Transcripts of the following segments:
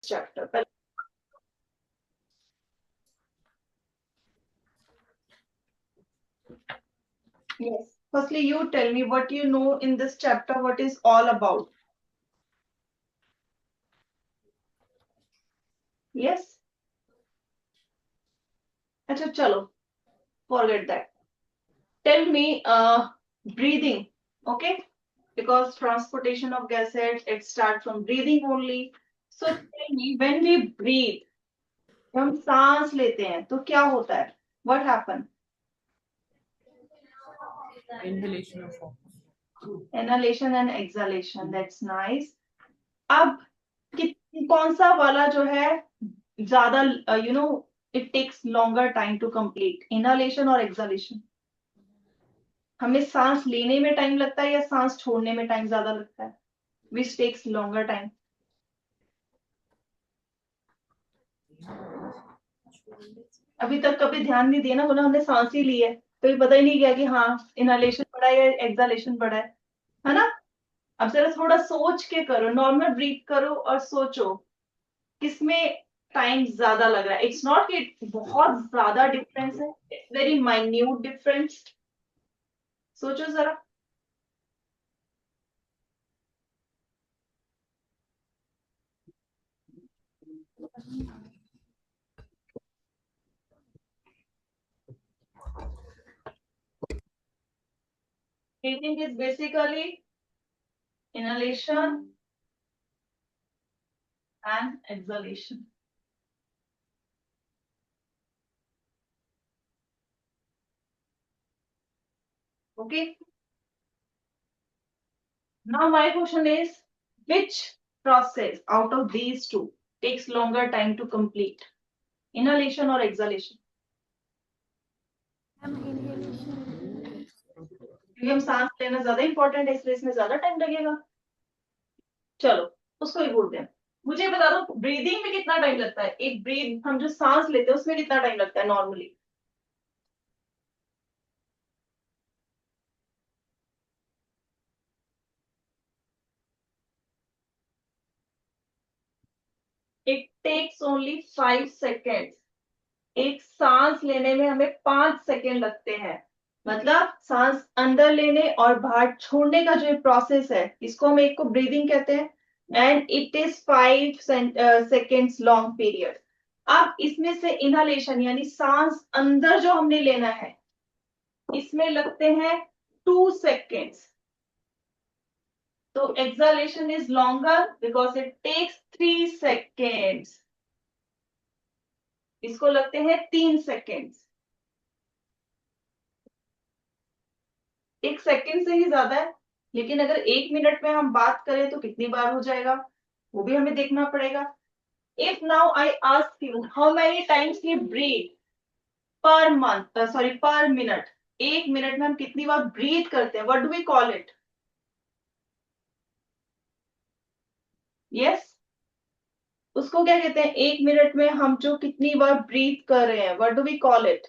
chapter. Yes. Firstly, you tell me what you know in this chapter, what is all about. Yes? Acha, chalo. Forget that. Tell me, breathing, okay? Because transportation of gases, it starts from breathing only. So tell me, when we breathe, हम सांस लेते हैं तो क्या होता है? What happen? Inhalation of Inhalation and exhalation. That's nice. अब कौन सा वाला जो है ज्यादा it takes longer time to complete, inhalation or exhalation? हमें सांस लेने में टाइम लगता है या सांस छोड़ने में टाइम ज्यादा लगता है? Which takes longer time? अभी तक कभी ध्यान नहीं दिया ना, बोला हमने सांस ही ली है, तो ये पता ही नहीं गया कि हाँ इनहालेशन बड़ा है या एक्सहालेशन बड़ा है ना? अब जरा थोड़ा सोच के करो, नॉर्मल ब्रीथ करो और सोचो किसमें टाइम ज्यादा लग रहा है. इट्स नॉट कि बहुत ज्यादा डिफरेंस है, इट्स वेरी माइन्यूट डिफरेंस. सोचो जरा. Breathing is basically inhalation and exhalation. Okay. Now my question is, which process out of these two takes longer time to complete? Inhalation or exhalation? क्योंकि हम सांस लेना ज्यादा इंपॉर्टेंट है, इसलिए इसमें ज्यादा टाइम लगेगा. चलो उसको ही बोलते हैं. मुझे बता दो ब्रीदिंग में कितना टाइम लगता है? एक ब्रीथ हम जो सांस लेते हैं उसमें कितना टाइम लगता है normally? It takes only 5 second. एक सांस लेने में हमें 5 सेकेंड लगते हैं. मतलब सांस अंदर लेने और बाहर छोड़ने का जो प्रोसेस है, इसको हम एक को ब्रीदिंग कहते हैं. And it is 5 seconds long period. अब इसमें से इनहालेशन यानी सांस अंदर जो हमने लेना है, इसमें लगते हैं 2 सेकेंड्स. तो exhalation is longer because it takes 3 seconds. इसको लगते हैं 3 सेकेंड्स. 1 सेकेंड से ही ज्यादा है, लेकिन अगर 1 मिनट में हम बात करें तो कितनी बार हो जाएगा, वो भी हमें देखना पड़ेगा. If now I ask you how many times you breathe per month, sorry per minute, 1 minute में हम कितनी बार ब्रीथ करते हैं, what do we call it? Yes, उसको क्या कहते हैं? 1 मिनट में हम जो कितनी बार ब्रीथ कर रहे हैं, what do we call it?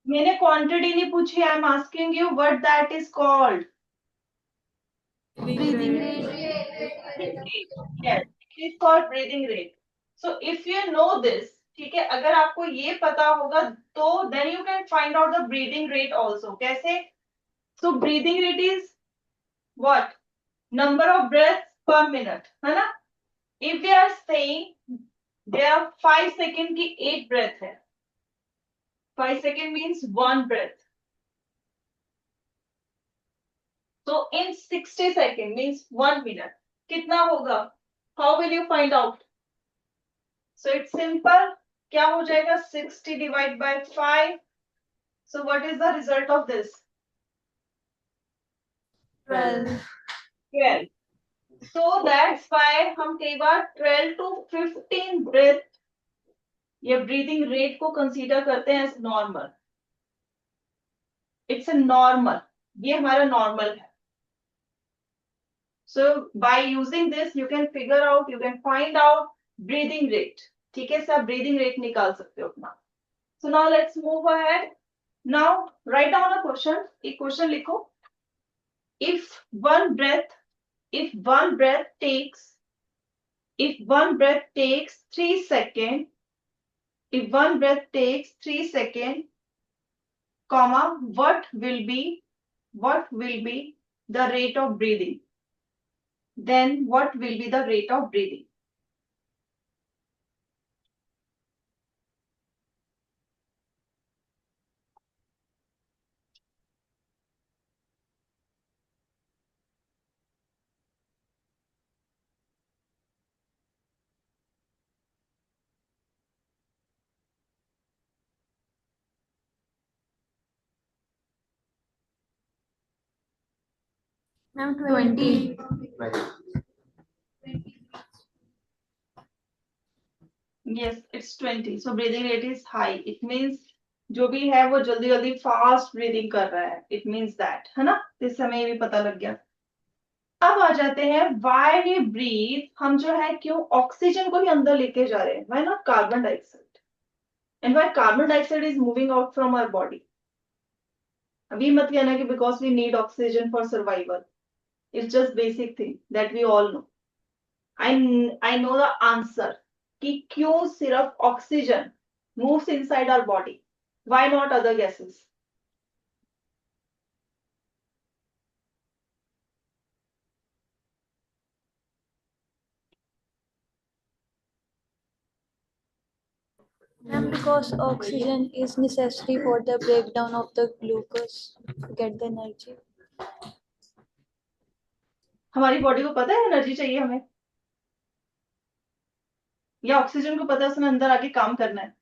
मैंने क्वांटिटी नहीं पूछी, I am asking you what that is called. breathing rate. Yes, it is called breathing rate. So if you know this, ठीक है, अगर आपको ये पता होगा तो then you can find out the breathing rate also. कैसे? So breathing rate is what? Number of breaths per minute, है ना? If we are saying there are 5 second की एक breath है, 5 second means one breath. So in 60 seconds means 1 minute. कितना होगा? How will you find out? So it's simple. क्या हो जाएगा? 60 divided by 5. So what is the result of this? 12. 12. So that's why हम कई बार 12 to 15 breath या breathing rate को consider करते हैं as normal. It's a normal. ये हमारा normal है. So by using this you can figure out, you can find out breathing rate. ठीक है, सब breathing rate निकाल सकते हो अपना. So now let's move ahead. Now write down a question. एक question लिखो. If one breath takes 3 seconds, if one breath takes 3 seconds, comma, what will be the rate of breathing? Then what will be the rate of breathing? Ma'am, 20. Yes, it's 20. So breathing rate is high. It means जो भी है वो जल्दी जल्दी fast breathing कर रहा है. It means that, है ना? इस समय ये भी पता लग गया. अब आ जाते हैं why we breathe. हम जो है क्यों ऑक्सीजन को ही अंदर लेके जा रहे हैं? Why not carbon dioxide? And why carbon dioxide is moving out from our body? अभी मत कहना कि because we need oxygen for survival. It's just basic thing that we all know. I know the answer कि क्यों सिर्फ oxygen moves inside our body. Why not other gases? Ma'am, because oxygen is necessary for the breakdown of the glucose to get the energy. हमारी body को पता है energy चाहिए हमें, या ऑक्सीजन को पता है उसने अंदर आके काम करना है?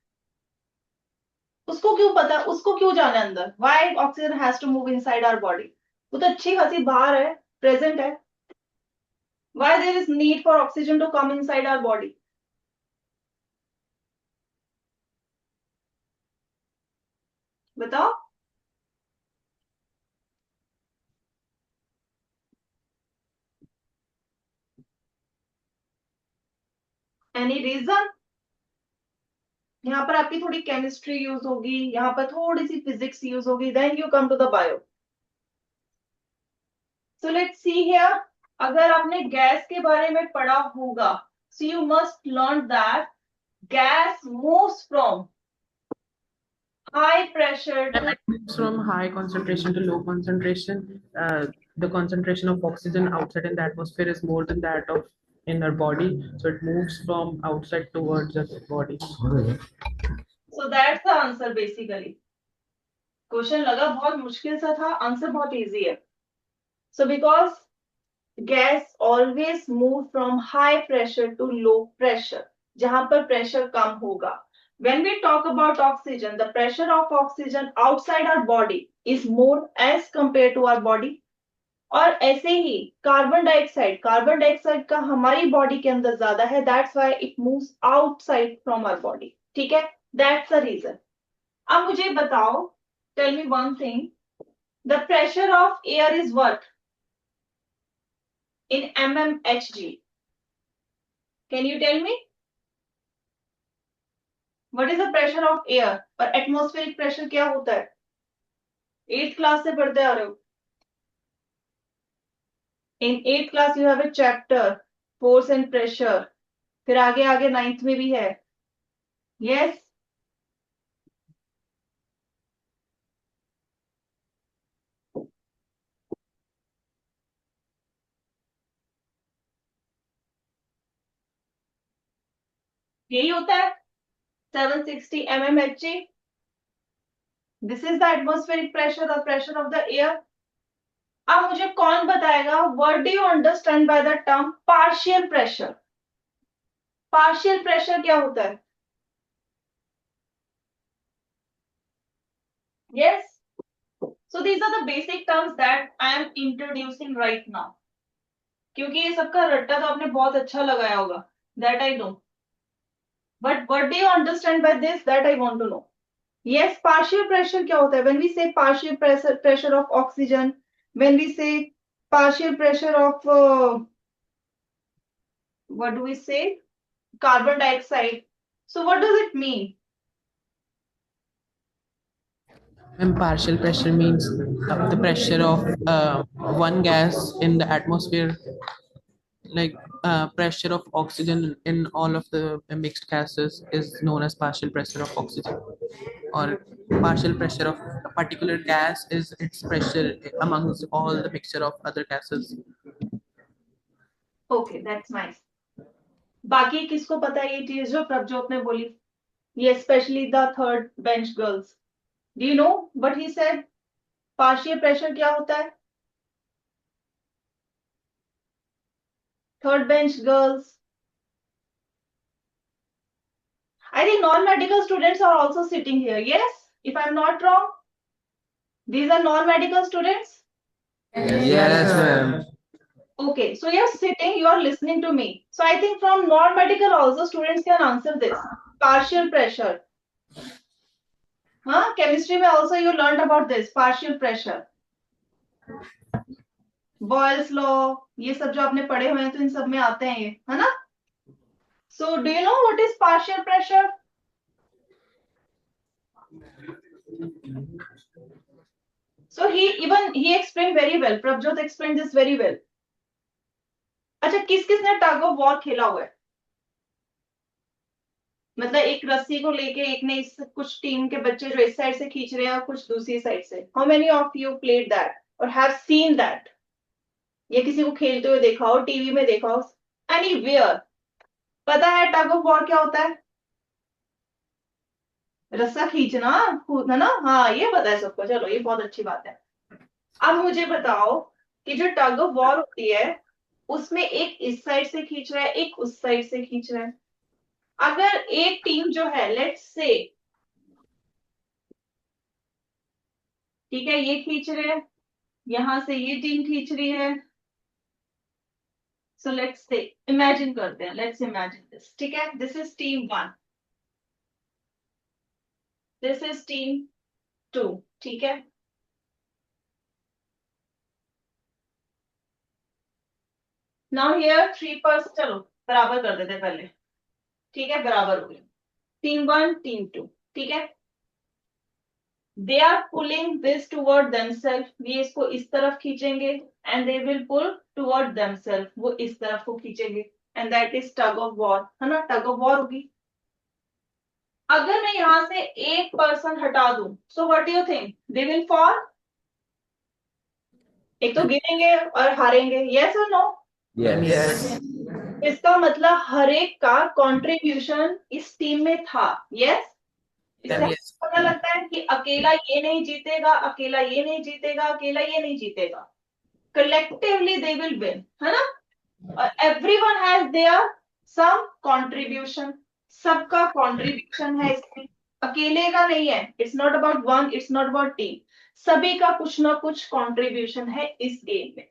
उसको क्यों पता, उसको क्यों जाना है अंदर? Why oxygen has to move inside our body? वो तो अच्छी खासी बाहर है, प्रेजेंट है. Why there is need for oxygen to come inside our body? बताओ. Any reason? यहाँ पर आपकी थोड़ी केमिस्ट्री यूज होगी, यहाँ पर थोड़ी सी फिजिक्स यूज होगी, then you come to the bio. So let's see here. अगर आपने गैस के बारे में पढ़ा होगा, so you must learn that gas moves from high pressure to It moves from high concentration to low concentration. The concentration of oxygen outside in the atmosphere is more than that of in our body, so it moves from outside towards the body. so that's the answer basically. Question लगा बहुत मुश्किल सा था, answer बहुत easy है. So because gas always move from high pressure to low pressure, जहां पर pressure कम होगा. When we talk about oxygen, the pressure of oxygen outside our body is more as compared to our body. और ऐसे ही carbon dioxide का हमारी body के अंदर ज्यादा है, that's why it moves outside from our body. ठीक है, दैट्स द रीजन. अब मुझे बताओ, tell me one thing, the pressure of air is what in mmHg? Can you tell me? What is the pressure of air? और atmospheric pressure क्या होता है? 8th class से पढ़ते आ रहे हो. In 8th class you have a chapter force and pressure. फिर आगे आगे 9th में भी है. Yes. यही होता है 760 mmHg. This is the atmospheric pressure, the pressure of the air. अब मुझे कौन बताएगा, what do you understand by the term partial pressure? Partial pressure क्या होता है? Yes. So these are the basic terms that I am introducing right now. क्योंकि ये सबका रट्टा तो आपने बहुत अच्छा लगाया होगा, that I know. But what do you understand by this? That I want to know. Yes, partial pressure क्या होता है? When we say partial pressure of oxygen, when we say partial pressure of what do we say? Carbon dioxide. So what does it mean? And partial pressure means the pressure of one gas in the atmosphere, like pressure of oxygen in all of the mixed gases is known as partial pressure of oxygen, or partial pressure of a particular gas is its pressure amongst all the mixture of other gases. Okay that's nice. बाकी किसको पता है ये चीज जो प्रभजोत ने बोली, ये specially the third bench girls, do you know what he said? Partial pressure क्या होता है? Third bench girls, I think non-medical students are also sitting here. Yes, if I'm not wrong, these are non-medical students. Yes, ma'am. Okay, so you're sitting, you are listening to me. So I think from non-medical also students can answer this. Partial pressure. Huh? Chemistry में also you learned about this, partial pressure. Boyle's law, ये सब जो आपने पढ़े हुए हैं तो इन सब में आते हैं ये, है ना? So do you know what is partial pressure? So he explained very well. Prabjot explained this very well. अच्छा, किस किसने टग ऑफ वॉर खेला हुआ है? मतलब एक रस्सी को लेके एक ने इस, कुछ टीम के बच्चे जो इस साइड से खींच रहे हैं और कुछ दूसरी साइड से. How many of you played that और हैव सीन दैट? ये किसी को खेलते हुए देखा हो, टीवी में देखा हो, एनीवेयर? पता है टग ऑफ वॉर क्या होता है? रस्सा खींचना, है ना? हाँ, ये पता है सबको, चलो ये बहुत अच्छी बात है. अब मुझे बताओ कि जो टग ऑफ वॉर होती है उसमें एक इस साइड से खींच रहा है, एक उस साइड से खींच रहा है. अगर एक टीम जो है, लेट्स से, ठीक है, ये खींच रहे हैं, यहां से ये टीम खींच रही है. सो लेट्स से इमेजिन करते हैं, लेट्स इमेजिन दिस, ठीक है, this is team 1, this is team 2, ठीक है. नाउ हियर 3%, चलो बराबर कर देते हैं पहले, ठीक है, बराबर हो गया. टीम 1 टीम 2, ठीक है. They are pulling this toward themselves, ये इसको इस तरफ खींचेंगे and they will pull toward themselves, वो इस तरफ को खींचेंगे, and that is tug of war, है ना? टग ऑफ वॉर होगी. अगर मैं यहां से एक पर्सन हटा दूं, so what do you think? They will fall. एक तो गिरेंगे और हारेंगे, यस और नो? Yes. इसका मतलब हर एक का कंट्रीब्यूशन इस टीम में था, यस? इससे Yes. पता लगता है कि अकेला ये नहीं जीतेगा, अकेला ये नहीं जीतेगा, अकेला ये नहीं जीतेगा. कलेक्टिवली दे विल विन, है ना? और everyone has their some contribution, सबका कंट्रीब्यूशन है इसमें, अकेले का नहीं है. It's not about one, it's not about team, सभी का कुछ ना कुछ कंट्रीब्यूशन है इस गेम में.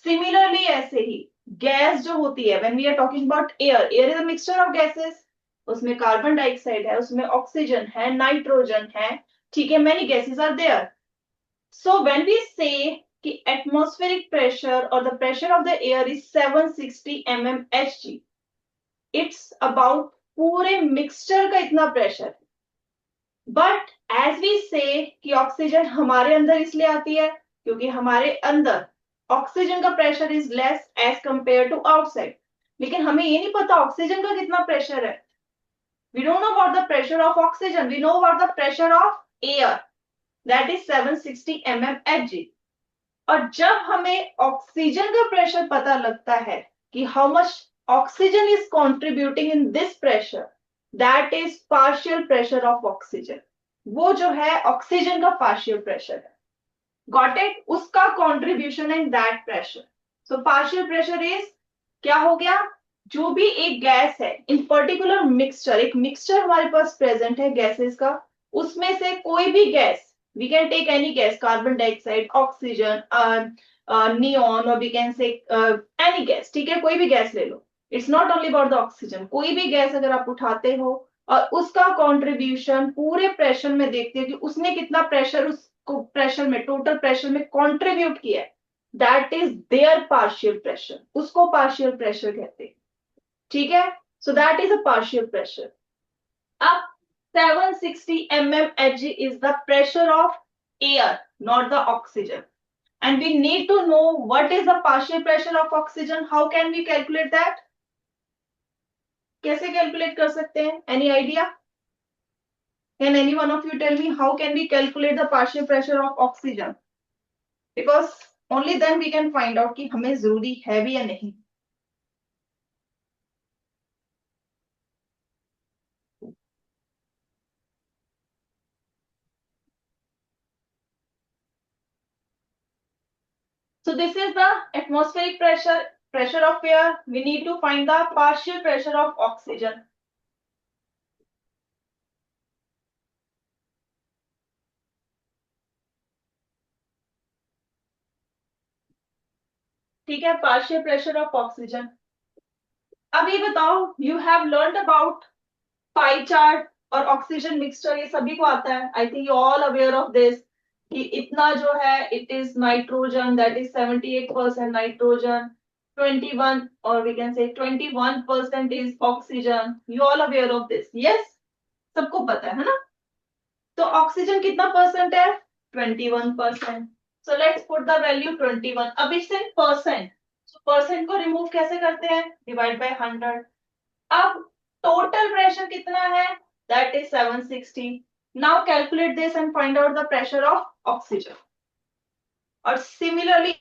सिमिलरली ऐसे ही गैस जो होती है, when we are talking about air, air is a mixture of gases. उसमें कार्बन डाइऑक्साइड है, उसमें ऑक्सीजन है, नाइट्रोजन है, ठीक है, many gases are there. So when we say कि एटमॉस्फेरिक प्रेशर और the pressure of the air is 760 mmHg, it's about पूरे मिक्सचर का इतना pressure. But as we say कि ऑक्सीजन हमारे अंदर इसलिए आती है क्योंकि हमारे अंदर ऑक्सीजन का pressure is less as compare to outside. लेकिन हमें ये नहीं पता ऑक्सीजन का कितना प्रेशर है. We don't know about the pressure of oxygen. We know about the pressure of air. That is 760 mmHg. और जब हमें ऑक्सीजन का प्रेशर पता लगता है कि how much oxygen is contributing in this pressure, that is partial pressure of oxygen. वो जो है ऑक्सीजन का partial pressure है. Got it? उसका contribution in that pressure. So partial pressure is क्या हो गया? जो भी एक गैस है, इन पर्टिकुलर मिक्सचर, एक मिक्सचर हमारे पास प्रेजेंट है गैसेस का, उसमें से कोई भी gas, we can take any gas, carbon dioxide, oxygen, neon, और we can say any gas, ठीक है, कोई भी गैस ले लो. It's not only about the oxygen. कोई भी गैस अगर आप उठाते हो और उसका कॉन्ट्रीब्यूशन पूरे प्रेशर में देखते हो कि उसने कितना प्रेशर, उसको प्रेशर में, टोटल प्रेशर में कॉन्ट्रीब्यूट किया है, that is their partial pressure, उसको पार्शियल प्रेशर कहते हैं, ठीक है. So that is a partial pressure. अब 760 mmHg is the pressure of air, not the oxygen. And we need to know what is the partial pressure of oxygen. How can we calculate that? कैसे calculate कर सकते हैं? Any idea? Can any one of you tell me how can we calculate the partial pressure of oxygen? Because only then we can find out कि हमें जरूरी है भी या नहीं. So this is the atmospheric pressure of air. We need to find the partial pressure of oxygen. ठीक है, partial pressure of oxygen. अब ये बताओ, you have learned about pie chart और ऑक्सीजन मिक्सचर, ये सभी को आता है. I think you all aware of this कि इतना जो है it is nitrogen, that is 78% nitrogen, 21 और we can say 21% is oxygen. You all aware of this? Yes, सबको पता है ना? तो ऑक्सीजन कितना परसेंट है? 21%. So let's put the value 21. अब इससे परसेंट, परसेंट को रिमूव कैसे करते हैं? Divide by 100. अब टोटल प्रेशर कितना है? That is 760. Now calculate this and find out the pressure of oxygen. और सिमिलरली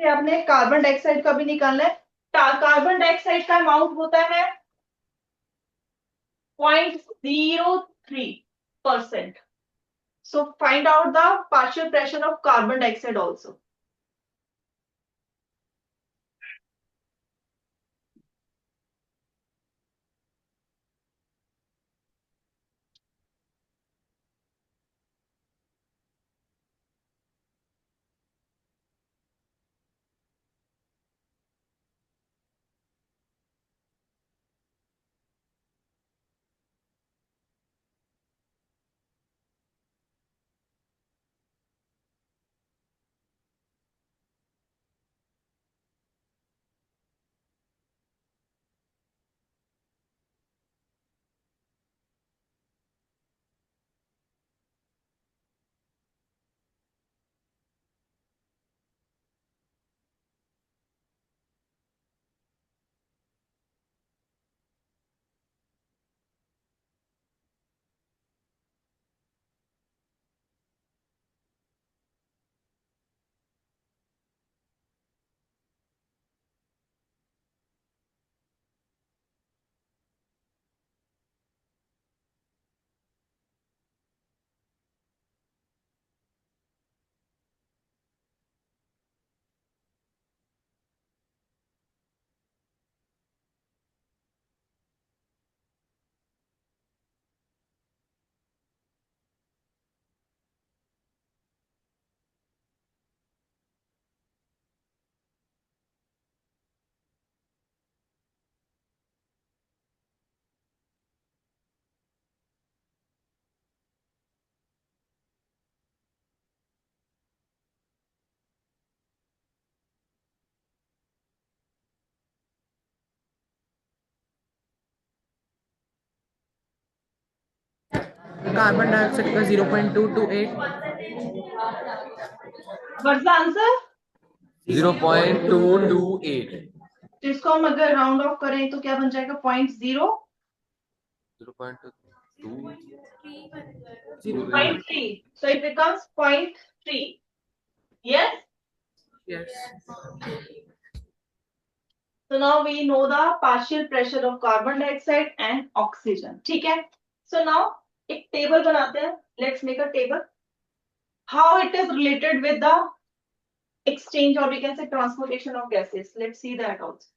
आपने कार्बन डाइऑक्साइड का भी निकालना है. कार्बन डाइऑक्साइड का अमाउंट होता है 0.03%. So find out the partial pressure of carbon dioxide also. Carbon dioxide का 0.228. What's the answer? 0.228. तो इसको हम अगर राउंड ऑफ करें तो क्या बन जाएगा? 0.0. 0.3. So it becomes 0.3. Yes. Yes. So now we know the partial pressure of carbon dioxide and oxygen. ठीक है. So now एक टेबल बनाते हैं. Let's make a table. How it is related with the exchange or we can say transportation of gases. Let's see that also.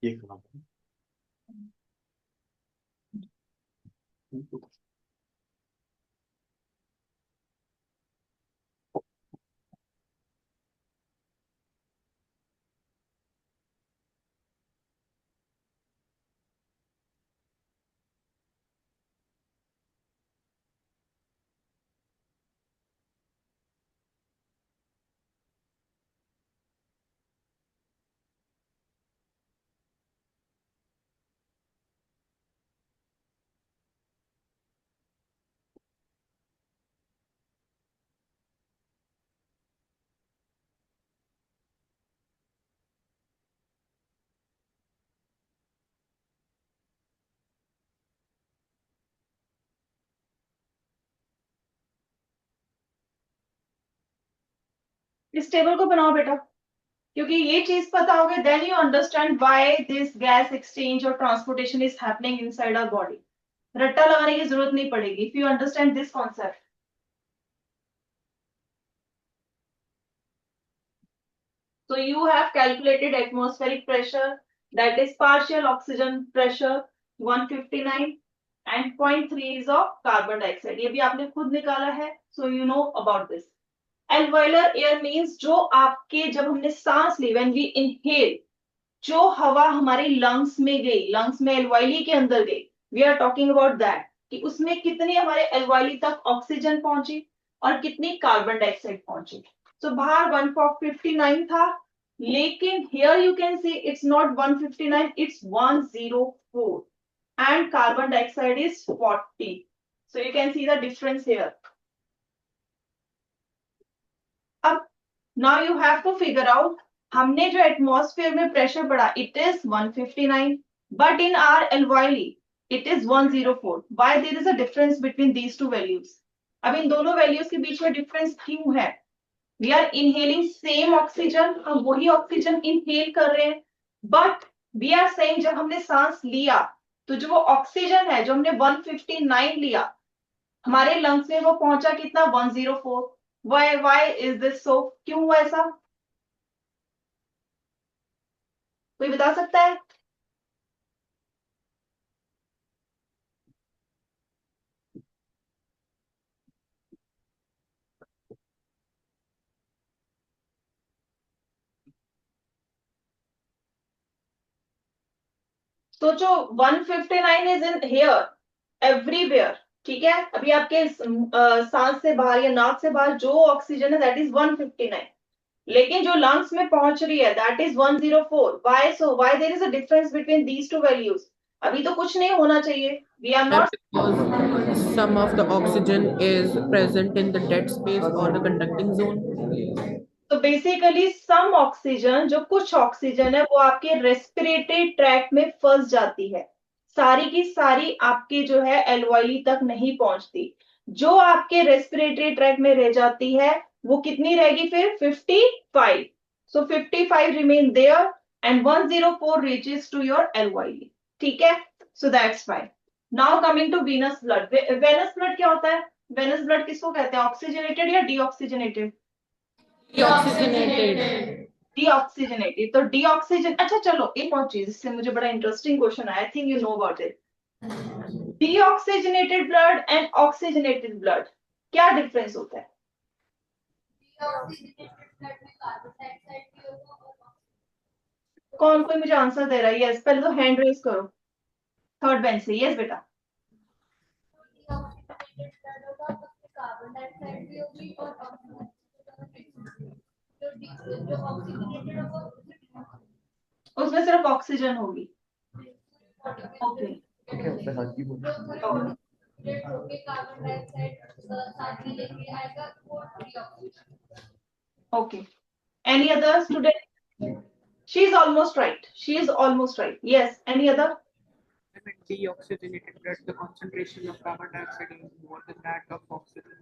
ये खराब इस table को बनाओ बेटा, क्योंकि ये चीज पता होगी, then you understand why this gas exchange और transportation is happening inside our body. रट्टा लगाने की जरूरत नहीं पड़ेगी if you understand this concept. So you have calculated atmospheric pressure, that is partial oxygen pressure 159 and 0.3 is of carbon dioxide. ये भी आपने खुद निकाला है, so you know about this. Alveolar air means जो आपके जब हमने सांस ली, when we inhale, जो हवा हमारे लंग्स में गई, लंग्स में एल्वाइली के अंदर गई, we are talking about that, कि उसमें कितनी हमारे एल्वाइली तक ऑक्सीजन पहुंची और कितनी कार्बन डाइऑक्साइड पहुंची। तो बाहर 159 था, लेकिन here you can see it's not 159, it's 104 and carbon dioxide is 40. So you can see the difference here. अब now you have to figure out, हमने जो एटमॉस्फेयर में प्रेशर बढ़ा, it is 159, but in our alveoli it is 104. Why there is a difference between these two values? अब इन दोनों values के बीच में डिफरेंस क्यों है? We are inhaling same oxygen, हम वही ऑक्सीजन इनहेल कर रहे हैं, बट we are saying जब हमने सांस लिया तो जो वो ऑक्सीजन है जो हमने 159 लिया, हमारे लंग्स में वो पहुंचा कितना? 104. Why is this so? क्यों हुआ ऐसा? कोई बता सकता है? सोचो 159 इज इन हेयर एवरीवेयर, ठीक है? अभी आपके सांस से बाहर या नाक से बाहर जो ऑक्सीजन है दैट इज 159, लेकिन जो लंग्स में पहुंच रही है that is 104. Why so? Why there is a difference between these two values? अभी तो कुछ नहीं होना चाहिए, we are not. Because some of the oxygen is present in the dead space or the conducting zone. तो basically some oxygen, जो कुछ oxygen है वो आपके रेस्पिरेटरी ट्रैक्ट में फंस जाती है, सारी की सारी आपके जो है एल्वोली तक नहीं पहुंचती। जो आपके रेस्पिरेटरी ट्रैक्ट में रह जाती है वो कितनी रहेगी फिर? 55. So 55 remain there and 104 reaches to your alveoli, ठीक है? So that's why. Now coming to venous blood. Venous blood क्या होता है? वेनस ब्लड किसको कहते हैं? ऑक्सीजनेटेड या डीऑक्सीजनेटेड? Deoxygenated. डीऑक्सीजनेटेड। तो डीऑक्सीजन, अच्छा चलो एक और चीज, इससे मुझे बड़ा इंटरेस्टिंग क्वेश्चन आया, आई think you know about it. Deoxygenated blood and oxygenated blood, क्या डिफरेंस होता है? कौन कोई मुझे आंसर दे रहा है? यस, पहले तो हैंड रेज करो, थर्ड बेंच से। यस बेटा। कार्बन डाइऑक्साइड भी होगी और जो ऑक्सीजनेटेड होगा उसमें सिर्फ ऑक्सीजन होगी। ओके कार्बन डाइऑक्साइड साथ में लेके आएगा वो okay. Any other student? She is almost right, she is almost right. Yes, any other? In deoxygenated blood, the concentration of carbon dioxide is more than that of oxygen,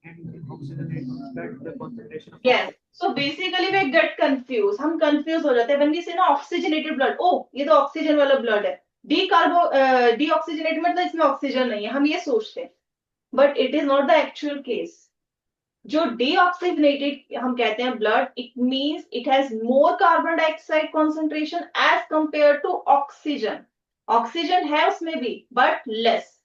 and in oxygenated blood, the concentration of Yes. So basically we get confused, हम confused हो जाते हैं when we say ना oxygenated blood, oh ये तो oxygen वाला blood है। Deoxygenated मतलब इसमें ऑक्सीजन नहीं है, हम ये सोचते हैं, but it is not the actual case. जो deoxygenated हम कहते हैं blood, it means it has more carbon dioxide concentration as compared to oxygen. Oxygen है उसमें भी, but less.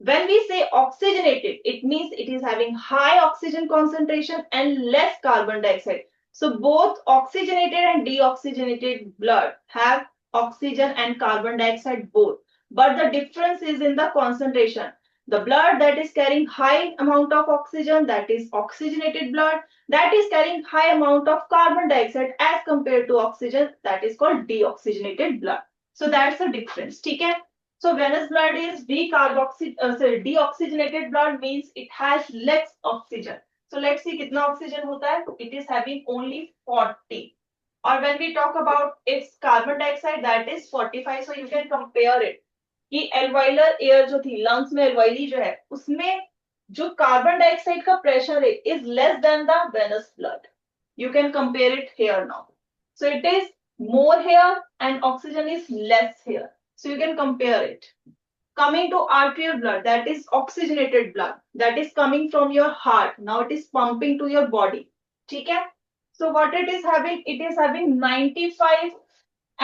When we say oxygenated, it means it is having high oxygen concentration and less carbon dioxide. So both oxygenated and deoxygenated blood have oxygen and carbon dioxide both. But the difference is in the concentration. The blood that is carrying high amount of oxygen, that is oxygenated blood, that is carrying high amount of carbon dioxide as compared to oxygen, that is called deoxygenated blood. So that's the difference. ठीक है? So venous blood is deoxygenated blood, means it has less oxygen. So let's see कितना oxygen होता है. It is having only 40. Or when we talk about its carbon dioxide, that is 45. So you can compare it. कि एल्वाइलर air जो थी, lungs में एल्वाइली जो है, उसमें जो कार्बन डाइऑक्साइड का प्रेशर है is less than the venous blood. You can compare it here now. So it is more here and oxygen is less here, so you can compare it. Coming to arterial blood, that is oxygenated blood, that is coming from your heart. Now it is pumping to your body. ठीक है? So what it is having? It is having 95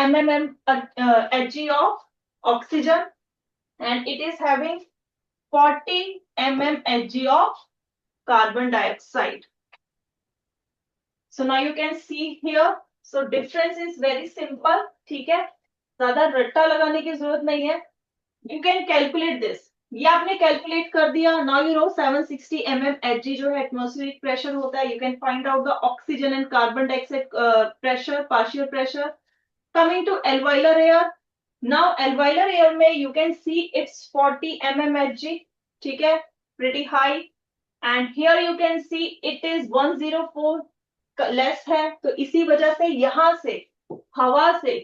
mm Hg of oxygen, and it is having 40 mm Hg of carbon dioxide. So now you can see here. So difference is very simple. ठीक है? ज्यादा रट्टा लगाने की जरूरत नहीं है. You can calculate this. ये आपने कैलकुलेट कर दिया. Now you know 760 mm Hg जो है एटमॉस्फेरिक प्रेशर होता है. You can find out the oxygen and carbon dioxide pressure, partial pressure. Coming to alveolar air. Now alveolar air में you can see it's 40 mm Hg. ठीक है? Pretty high. And here you can see it is 104 less है. तो इसी वजह से यहां से हवा से,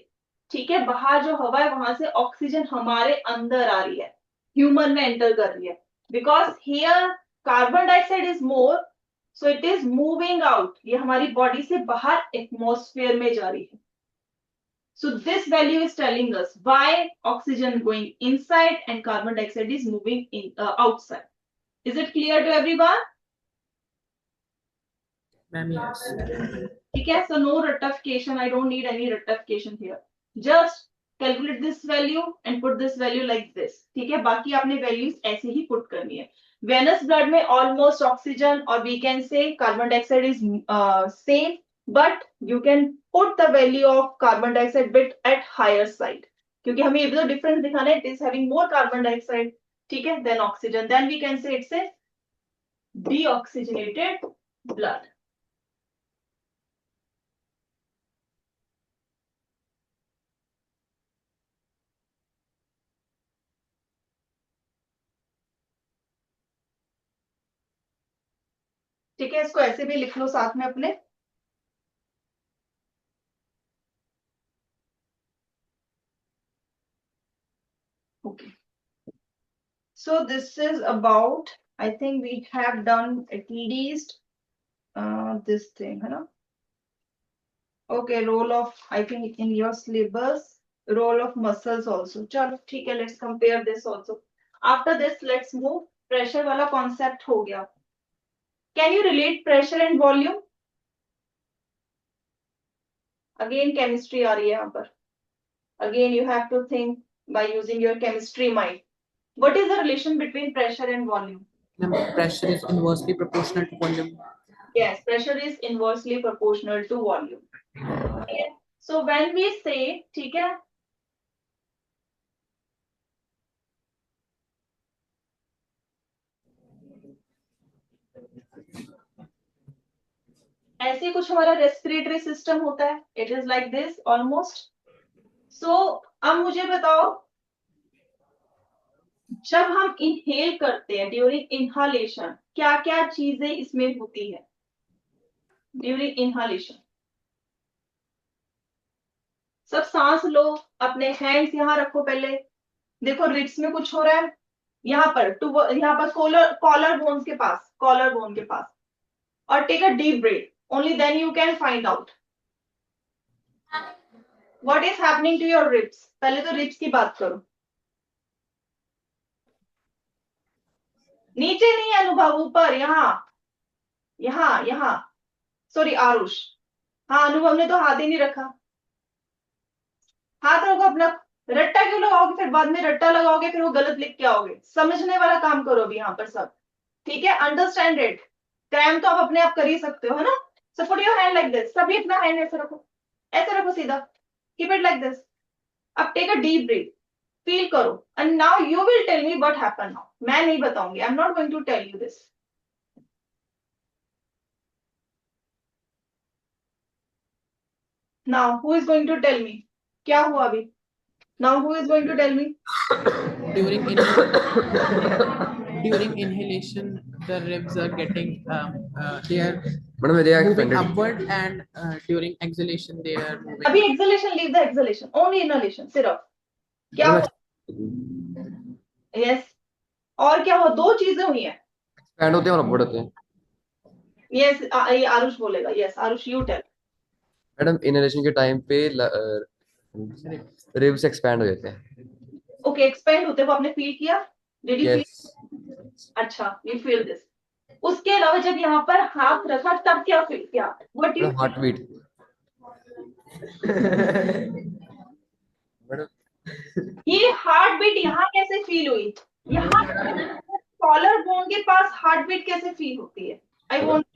ठीक है, बाहर जो हवा है वहां से ऑक्सीजन हमारे अंदर आ रही है, ह्यूमन में एंटर कर रही है. Because here carbon dioxide is more, so it is moving out. ये हमारी बॉडी से बाहर एटमॉस्फेयर में जा रही है. So this value is telling us why oxygen going inside and carbon dioxide is moving in outside. Is it clear to everyone? Ma'am, yes. ठीक है? So no rectification. I don't need any rectification here. Just calculate this value and put this value like this. ठीक है? बाकी आपने values ऐसे ही put करनी है. Venous blood में almost oxygen or we can say carbon dioxide is same, but you can put the value of carbon dioxide bit at higher side. क्योंकि हमें ये भी तो difference दिखाना है. It is having more carbon dioxide, ठीक है, than oxygen. Then we can say it's a deoxygenated blood. ठीक है? इसको ऐसे भी लिख लो साथ में अपने. Okay. So this is about, I think we have done at least this thing, है ना? Okay, role of, I think in your syllabus, role of muscles also. चलो ठीक है, let's compare this also. After this, let's move. Pressure वाला concept हो गया. Can you relate pressure and volume? Again, chemistry आ रही है यहाँ पर. Again, you have to think by using your chemistry mind. What is the relation between pressure and volume? Ma'am, pressure is inversely proportional to volume. Yes, pressure is inversely proportional to volume. Okay. So when we say, ठीक है, ऐसे कुछ हमारा respiratory system होता है. It is like this almost. So अब मुझे बताओ, जब हम इनहेल करते हैं, ड्यूरिंग इनहालेशन, क्या क्या चीजें इसमें होती है ड्यूरिंग इनहालेशन? सब सांस लो, अपने हैंड्स यहाँ रखो. पहले देखो रिब्स में कुछ हो रहा है, यहाँ पर यहाँ पर कॉलर बोन के पास, और take a deep breath. Only then you can find out what is happening to your ribs. पहले तो रिब्स की बात करो. नीचे नहीं अनुभव, ऊपर, यहाँ. यहाँ यहाँ, सॉरी आरुष। हाँ अनुभव ने तो हाथ ही नहीं रखा। हाथ रखो अपना। रट्टा क्यों लगाओगे, फिर बाद में रट्टा लगाओगे, फिर वो गलत लिख के आओगे। समझने वाला काम करो अभी यहाँ पर सब। ठीक है, अंडरस्टैंड इट। क्रैम तो आप अपने आप कर ही सकते हो, है ना। So put your hand like this, सभी अपना हैंड ऐसे रखो सीधा। Keep it like this. अब take a deep breath, feel करो, and now you will tell me what happen now. मैं नहीं बताऊंगी, I am not going to tell you this. Now who is going to tell me क्या हुआ अभी। Now who is going to tell me. During during inhalation, the ribs are getting they are Madam, they are moving expanded. upward, and during exhalation they are moving. अभी acceleration, leave the acceleration, only inhalation सिर्फ। क्या Madam, हुआ? Yes, और क्या हुआ? दो चीजें हुई हैं। expand होते हैं और upward होते हैं। यस, ये आरुष बोलेगा। Yes Aarush, you tell. Madam inhalation के टाइम पे रिब्स एक्सपैंड हो जाते हैं। ओके, एक्सपेंड होते वो आपने फील किया? Did you feel? यस। अच्छा, यू फील दिस। उसके अलावा जब यहाँ पर हाथ रखा तब क्या फील किया? What you? Madam heart beat. Madam ये हार्ट बीट यहाँ कैसे फील हुई? यहाँ कॉलर बोन के पास हार्ट बीट कैसे फील होती है? I want,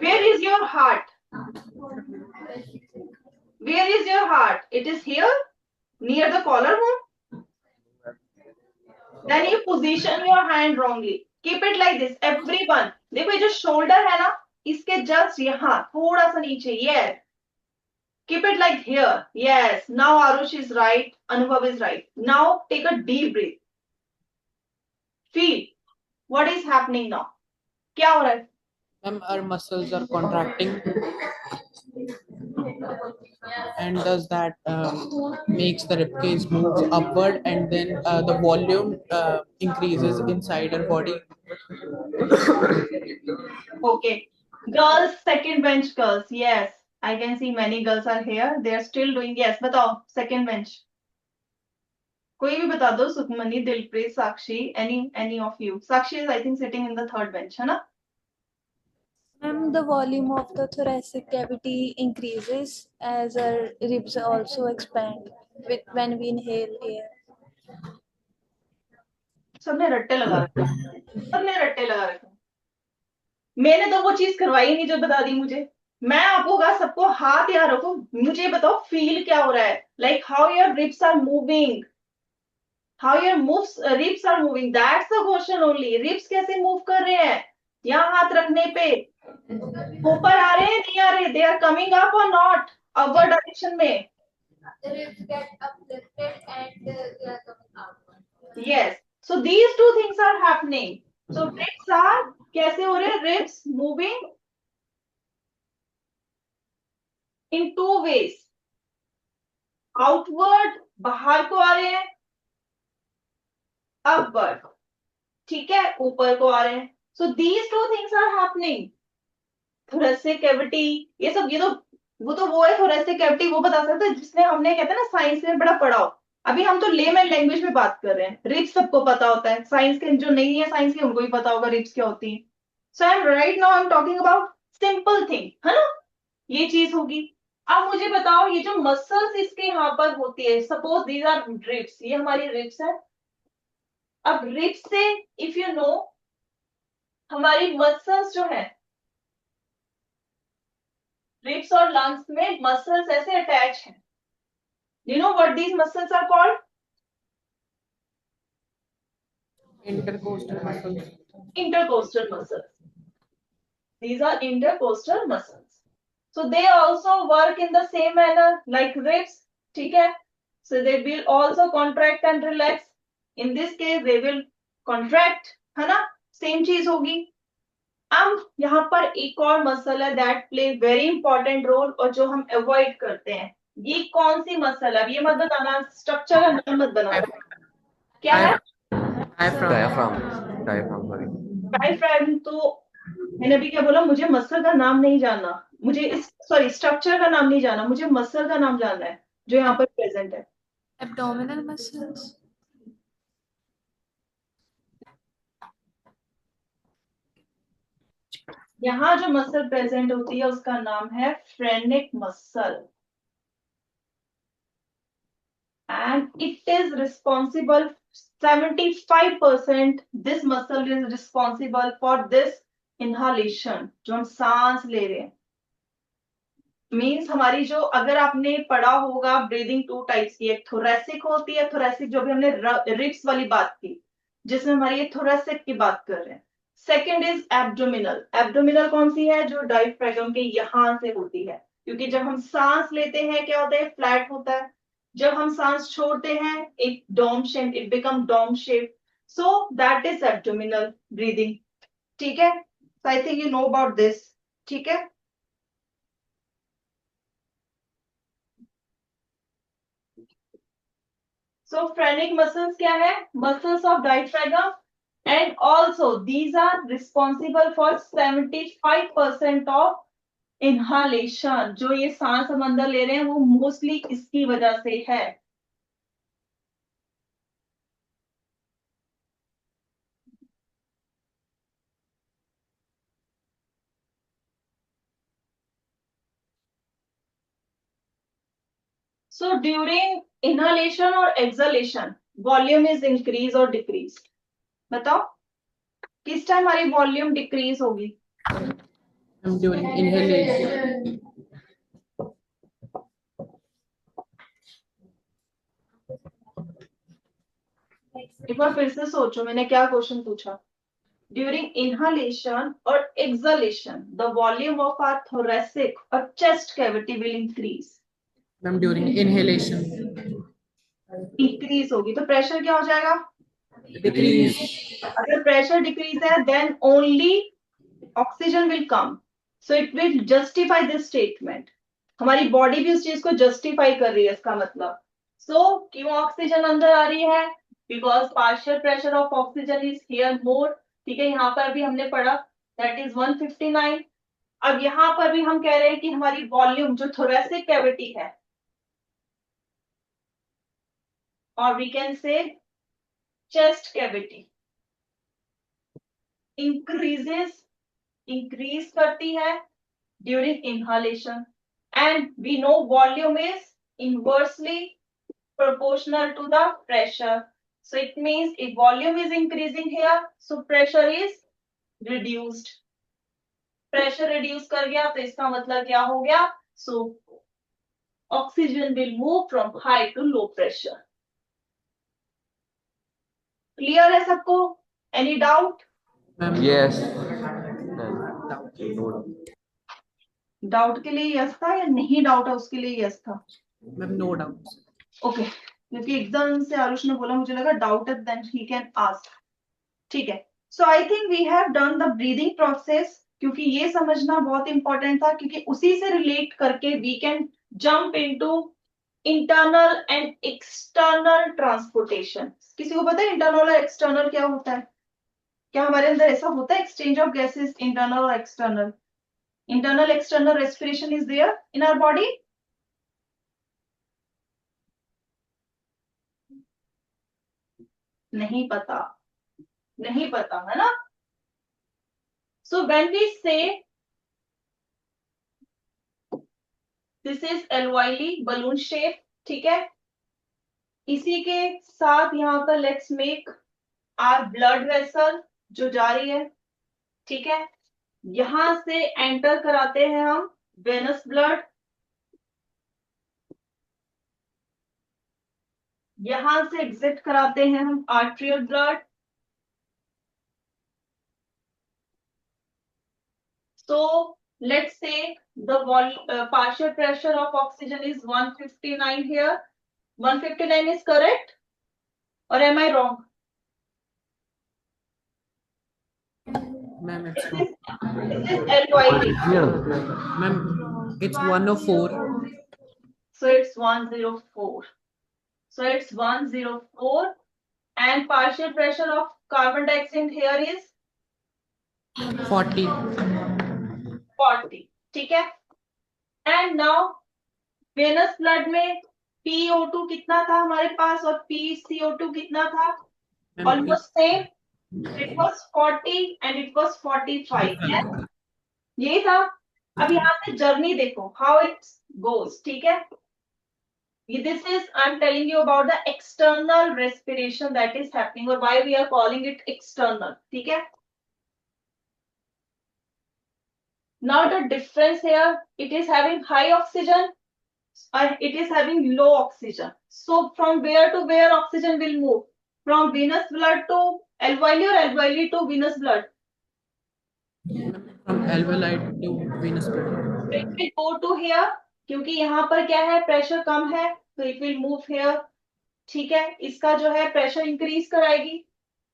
where is your heart? Where is your heart? It is here near the collarbone. Then you position your hand wrongly. Keep it like this, everyone. देखो ये जो shoulder है ना, इसके just यहाँ थोड़ा सा नीचे। Yes. Keep it like here. Yes. Now Arush is right. Anubhav is right. Now take a deep breath. Feel what is happening now. क्या हो रहा है? Our muscles are contracting, and does that makes the rib cage move upward, and then the volume increases inside our body. Okay. Girls, second bench girls. Yes. I can see many girls are here. They are still doing. Yes. बताओ second bench. कोई भी बता दो, सुखमनी, दिलप्रीत, साक्षी, any of you. Sakshi is I think sitting in the third bench, है ना? The volume of the thoracic cavity increases as our ribs also expand with when we inhale air. सबने रट्टे लगा रखे, सबने रट्टे लगा रखे। मैंने तो वो चीज करवाई नहीं जो बता दी मुझे। मैं आपको कहा सबको हाथ यहाँ रखो, मुझे बताओ फील क्या हो रहा है। Like how your ribs are moving, how your moves ribs are moving, that's the question only. Ribs कैसे मूव कर रहे हैं? यहाँ हाथ रखने पे ऊपर आ रहे हैं, नहीं आ रहे? दे आर कमिंग अप और नॉट अपर डायरेक्शन में? The ribs get uplifted and they are coming outward. Yes. So these two things are happening. So ribs are कैसे हो रहे हैं? Ribs moving in two ways. Outward, बाहर को आ रहे हैं, upward, ठीक है, ऊपर को आ रहे हैं। So these two things are happening. thoracic cavity, ये सब, ये तो वो है thoracic cavity, वो बता सकते हैं जिसने हमने कहते हैं ना साइंस में बड़ा पढ़ा हो। अभी हम तो लेमन लैंग्वेज में बात कर रहे हैं। रिब्स सबको पता होता है, साइंस के जो नहीं है साइंस के उनको भी पता होगा रिब्स क्या होती है। So I am right now I am talking about simple thing, है ना। ये चीज होगी। अब मुझे बताओ ये जो मसल्स इसके यहाँ पर होती है, सपोज दीज आर रिब्स, ये हमारी रिब्स है। अब रिब्स से इफ यू नो हमारी मसल्स जो है, रिब्स और लंग्स में मसल्स ऐसे अटैच हैं। You know what these muscles are called? Intercostal muscles. Intercostal muscles. These are intercostal muscles. So they also work in the same manner like ribs. ठीक है? So they will also contract and relax. In this case, they will contract, है ना? Same चीज होगी। अब यहाँ पर एक और मसल है that play very important role और जो हम avoid करते हैं। ये कौन सी मसल है? अब ये मत बताना, स्ट्रक्चर का नाम मत बनाना। क्या है? डायफ्राम। Diaphragm sorry. डायफ्राम। तो मैंने अभी क्या बोला? मुझे मसल का नाम नहीं जानना, मुझे इस सॉरी स्ट्रक्चर का नाम नहीं जानना, मुझे मसल का नाम जानना है जो यहाँ पर प्रेजेंट है। Abdominal muscles. यहाँ जो मसल प्रेजेंट होती है उसका नाम है phrenic muscle, and it is responsible 75%, this muscle is responsible for this inhalation, जो हम सांस ले रहे हैं। मीन्स हमारी जो, अगर आपने पढ़ा होगा ब्रीदिंग टू टाइप्स की, एक थोरेसिक होती है, थोरेसिक जो भी हमने रिब्स वाली बात की, जिसमें हमारी ये थोरेसिक की बात कर रहे हैं। Second is abdominal. एब्डोमिनल कौन सी है? जो डायफ्रागम के यहां से होती है, क्योंकि जब हम सांस लेते हैं क्या होता है? फ्लैट होता है। जब हम सांस छोड़ते हैं एक dome shape, it become dome shape, so that is abdominal breathing. ठीक है, so I think you know about this. ठीक है, so phrenic muscles क्या है? Muscles of diaphragm, and also these are responsible for 75% of inhalation। जो ये सांस हम अंदर ले रहे हैं वो मोस्टली इसकी वजह से है। So during inhalation or exhalation, volume is increase or decrease? बताओ किस टाइम हमारी वॉल्यूम डिक्रीज होगी? During inhalation. एक बार फिर से सोचो मैंने क्या क्वेश्चन पूछा। During inhalation or exhalation, the volume of our thoracic or chest cavity will increase. Ma'am, during inhalation. Increase होगी तो प्रेशर क्या हो जाएगा? Decrease. अगर प्रेशर डिक्रीज है then only oxygen will come, so it will justify this statement। हमारी body भी उस चीज को जस्टिफाई कर रही है, इसका मतलब। सो क्यों ऑक्सीजन अंदर आ रही है? Because partial pressure of oxygen is here more. ठीक है, यहाँ पर भी हमने पढ़ा दैट इज 159। अब यहाँ पर भी हम कह रहे हैं कि हमारी वॉल्यूम जो थोरेसिक कैविटी है, और we can say chest cavity, increase करती है during inhalation, and we know volume is inversely proportional to the pressure. So it means if volume is increasing here, so pressure is reduced। pressure reduce कर गया तो इसका मतलब क्या हो गया? So oxygen will move from high to low pressure। clear है सबको? any doubt? Ma'am, Yes. Doubt के लिए यस था या नहीं डाउट है उसके लिए यस था? ma'am, no doubt. ओके, क्योंकि एकदम से आरुष ने बोला, मुझे लगा डाउट है, देन ही कैन आस्क। ठीक है, so I think we have done the breathing process, क्योंकि ये समझना बहुत इंपॉर्टेंट था, क्योंकि उसी से रिलेट करके we can jump into internal and external transportation. किसी को पता है इंटरनल और एक्सटर्नल क्या होता है? क्या हमारे अंदर ऐसा होता है एक्सचेंज ऑफ गैसेस इंटरनल और external? Internal external respiration is there in our body? नहीं पता, नहीं पता है ना? So when we say this is alveoli balloon shape, ठीक है, इसी के साथ यहाँ पर let's make our blood vessel जो जा रही है। ठीक है, यहां से एंटर कराते हैं हम वेनस ब्लड, यहां से एग्जिट कराते हैं हम arterial blood. So let's say the partial pressure of oxygen is 159 here. 159 is correct or am I wrong? Ma'am, it's wrong. This is LYD. Ma'am, it's 104. So it's 104. So it's 104 and partial pressure of carbon dioxide here is 40. 40। ठीक है, and now venous blood में PO2 कितना था हमारे पास और PCO2 कितना था? Ma'am, almost same. It was 40 and it was 45. Yes? यही था। अब यहाँ से जर्नी देखो हाउ इट गोज, ठीक है। This is, I'm telling you about the external respiration that is happening or why we are calling it external, ठीक है। Now the difference here, it is having high oxygen and it is having low oxygen. So from where to where oxygen will move? From venous blood to alveoli or alveoli to venous blood? From alveoli to venous blood. It will go to here क्योंकि यहाँ पर क्या है, pressure कम है, तो it will move here, ठीक है। इसका जो है प्रेशर इंक्रीज कराएगी।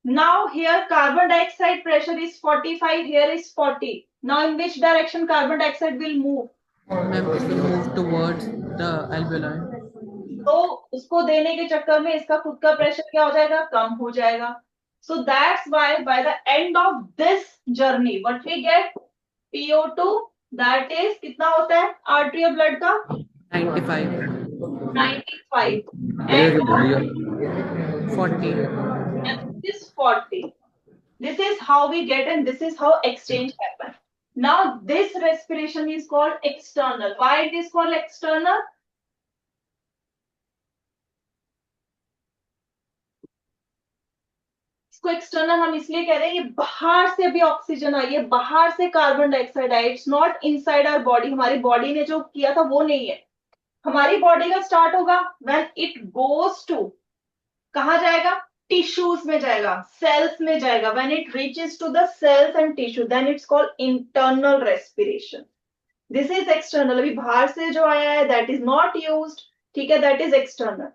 Now here carbon dioxide pressure is 45, here is 40. Now in which direction carbon dioxide will move? Ma'am, it will move towards the alveoli. तो उसको देने के चक्कर में इसका खुद का प्रेशर क्या हो जाएगा, कम हो जाएगा। So that's why by the end of this journey what we get PO2, that is कितना होता है arterial blood का 95, 95 बोलिए and बोलिए 40. this is 40. This is how we get and this is how exchange happen. Now this respiration is called external. Why it is called external? इसको external हम इसलिए कह रहे हैं, ये बाहर से अभी ऑक्सीजन आई है, बाहर से कार्बन डाइऑक्साइड आई, it's not inside our body. हमारी बॉडी ने जो किया था वो नहीं है। हमारी बॉडी का स्टार्ट होगा व्हेन इट गोज टू, कहा जाएगा, टिश्यूज में जाएगा, सेल्स में जाएगा। When it reaches to the cells and tissue then it's called internal respiration. This is external. अभी बाहर से जो आया है दैट इज नॉट यूज्ड, ठीक है, that is external.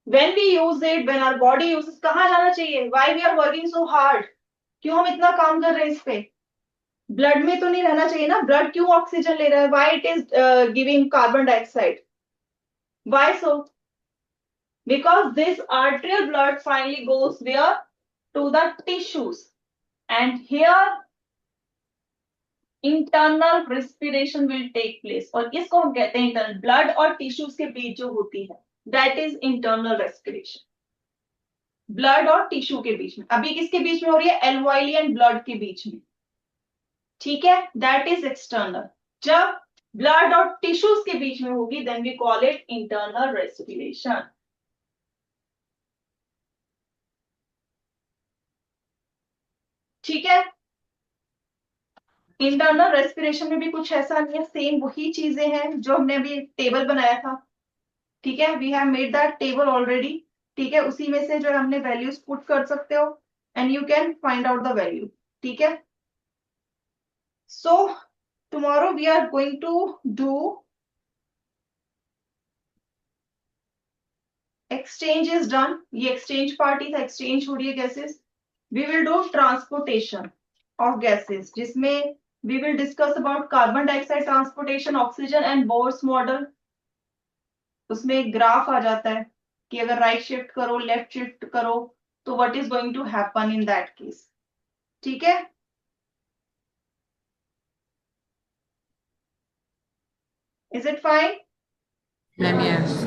when we use it, when our body uses, कहाँ जाना चाहिए? why we are working so hard? क्यों हम इतना काम कर रहे हैं इस पे? ब्लड में तो नहीं रहना चाहिए ना, ब्लड क्यों ऑक्सीजन ले रहा है? why it is giving carbon dioxide? why so? because this arterial blood finally goes where? to the tissues, and here internal respiration will take place, और इसको हम कहते हैं इंटरनल। ब्लड और टिश्यूज के बीच जो होती है that is internal respiration. Blood और टिश्यू के बीच में, अभी किसके बीच में हो रही है? एल्वोइली एंड ब्लड के बीच में, ठीक है, दैट इज एक्सटर्नल। जब ब्लड और टिश्यूज के बीच में होगी then we call it internal respiration. ठीक है, इंटरनल रेस्पिरेशन में भी कुछ ऐसा नहीं है, सेम वही चीजें हैं जो हमने अभी टेबल बनाया था, ठीक है। We have made that table already, ठीक है। उसी में से जो है हमने वैल्यूज पुट कर सकते हो and you can find out the value, ठीक है। So tomorrow we are going to do exchange is done. ये एक्सचेंज पार्टी था, एक्सचेंज हो रही है gases. We will do transportation of gases, जिसमें we will discuss about carbon dioxide transportation, oxygen and Bohr's model. उसमें एक graph आ जाता है कि अगर राइट शिफ्ट करो, लेफ्ट शिफ्ट करो, तो what is going to happen in that case, ठीक है। Is it fine? Ma'am, yes.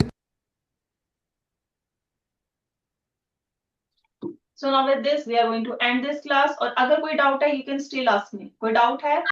So now with this we are going to end this class, और अगर कोई डाउट है you can still ask me। कोई doubt है?